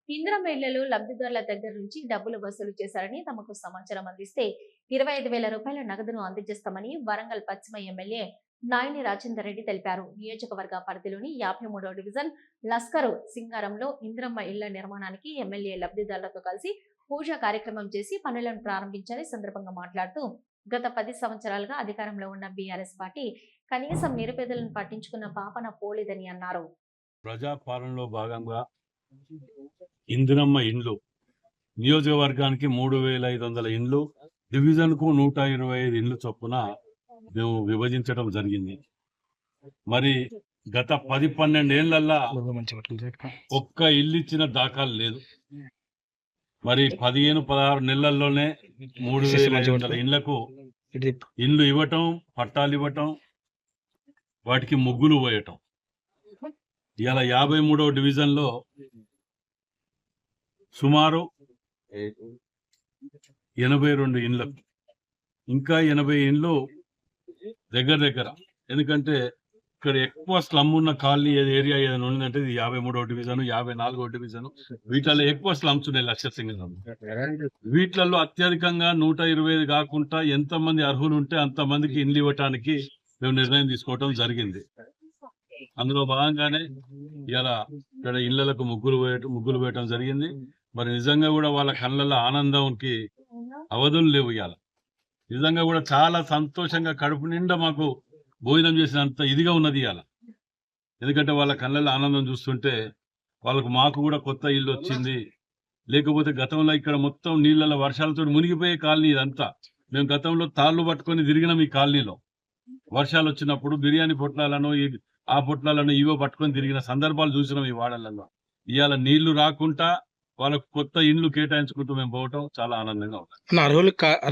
ఇందిరమ్మ ఇళ్లలో లబ్ధిదారుల దగ్గర నుంచి డబ్బులు వసూలు చేశారని తమకు సమాచారం అందిస్తే 25,000 రూపాయల నగదును అందజేస్తామని వరంగల్ పశ్చిమ ఎమ్మెల్యే నాయని రాజేందర్ రెడ్డి తెలిపారు. నియోజకవర్గ పరిధిలోని 53వ డివిజన్ లస్కరు సింగారంలో ఇందిరమ్మ ఇళ్ల నిర్మాణానికి ఎమ్మెల్యే లబ్ధిదారులతో కలిసి పూజా కార్యక్రమం చేసి పనులను ప్రారంభించారు. ఈ సందర్భంగా మాట్లాడుతూ గత 10 సంవత్సరాలుగా అధికారంలో ఉన్న బీఆర్ఎస్ పార్టీ కనీసం నిరుపేదలను పట్టించుకున్న పాపన పోలేదని అన్నారు. ప్రజాపాలనలో భాగంగా ఇందిరమ్మ ఇండ్లు నియోజకవర్గానికి 3,500 ఇండ్లు, డివిజన్ కు 125 ఇండ్లు చొప్పున మేము విభజించడం జరిగింది. మరి గత 10-12 ఏళ్లల్లా ఒక్క ఇల్లు ఇచ్చిన దాఖలు లేదు. మరి 15-16 నెలల్లోనే 3,500 ఇండ్లకు ఇండ్లు ఇవ్వటం, పట్టాలు ఇవ్వటం, వాటికి ముగ్గులు పోయటం. ఇవాళ 53వ డివిజన్లో సుమారు 82 ఇండ్లకు, ఇంకా 80 ఇండ్లు దగ్గర. ఎందుకంటే ఇక్కడ ఎక్కువ స్లమ్ ఉన్న కాలనీ ఏరియా ఏదైనా ఉందంటే ఇది 53వ డివిజన్, 54వ డివిజన్, వీటిలో ఎక్కువ స్లమ్స్ ఉన్నాయి. లక్ష్యసింగం వీటిలలో అత్యధికంగా 125 కాకుండా ఎంతమంది అర్హులు ఉంటే అంతమందికి ఇండ్లు ఇవ్వటానికి మేము నిర్ణయం తీసుకోవటం జరిగింది. అందులో భాగంగానే ఇలా ఇక్కడ ఇళ్లకు ముగ్గులు వేయటం జరిగింది. మరి నిజంగా కూడా వాళ్ళ కళ్ళల్లో ఆనందంకి అవధులు లేవు. ఇవాళ నిజంగా కూడా చాలా సంతోషంగా కడుపు నిండా మాకు భోజనం చేసినంత ఇదిగా ఉన్నది ఇవాళ. ఎందుకంటే వాళ్ళ కళ్ళల్లో ఆనందం చూస్తుంటే వాళ్ళకు మాకు కూడా కొత్త ఇల్లు వచ్చింది. లేకపోతే గతంలో ఇక్కడ మొత్తం నీళ్ళ వర్షాలతో మునిగిపోయే కాలనీ ఇదంతా. మేము గతంలో తాళ్ళు పట్టుకొని తిరిగినాం ఈ కాలనీలో. వర్షాలు వచ్చినప్పుడు బిర్యానీ పొట్లాలను ఆ పొట్లాలను ఇవో పట్టుకొని తిరిగిన సందర్భాలు చూసినాం ఈ వాడలలో. ఇవాళ నీళ్లు రాకుండా వాళ్ళకు కొత్త ఇండ్లు కేటాయించుకుంటూ మేము పోవటం చాలా ఆనందంగా ఉంటుంది.